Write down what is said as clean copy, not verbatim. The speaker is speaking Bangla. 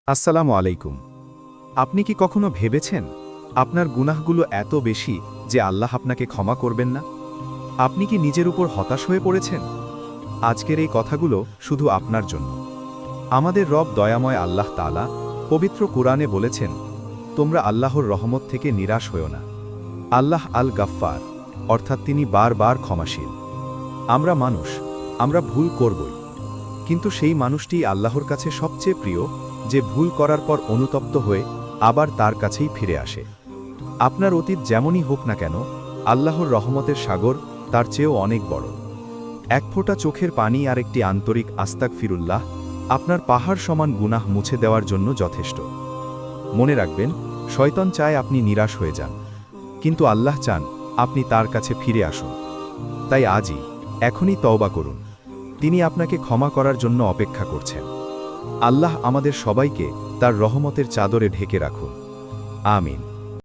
আসসালামু আলাইকুম। আপনি কি কখনো ভেবেছেন আপনার গুনাহগুলো এত বেশি যে আল্লাহ আপনাকে ক্ষমা করবেন না? আপনি কি নিজের উপর হতাশ হয়ে পড়েছেন? আজকের এই কথাগুলো শুধু আপনার জন্য। আমাদের রব দয়াময় আল্লাহ তাআলা পবিত্র কুরআনে বলেছেন, তোমরা আল্লাহর রহমত থেকে নিরাশ হও না। আল্লাহ আল গাফফার, অর্থাৎ তিনি বারবার ক্ষমাশীল। আমরা মানুষ, আমরা ভুল করবই, কিন্তু সেই মানুষটি আল্লাহর কাছে সবচেয়ে প্রিয় যে ভুল করার পর অনুতপ্ত হয়ে আবার তার কাছেই ফিরে আসে। আপনার অতীত যেমনই হোক না কেন, আল্লাহর রহমতের সাগর তার চেয়েও অনেক বড়। এক ফোঁটা চোখের পানি আর একটি আন্তরিক আস্তাগফিরুল্লাহ আপনার পাহাড় সমান গুনাহ মুছে দেওয়ার জন্য যথেষ্ট। মনে রাখবেন, শয়তান চায় আপনি নিরাশ হয়ে যান, কিন্তু আল্লাহ চান আপনি তার কাছে ফিরে আসুন। তাই আজই, এখনই তওবা করুন। তিনি আপনাকে ক্ষমা করার জন্য অপেক্ষা করছেন। আল্লাহ আমাদের সবাইকে তার রহমতের চাদরে ঢেকে রাখুন। আমিন।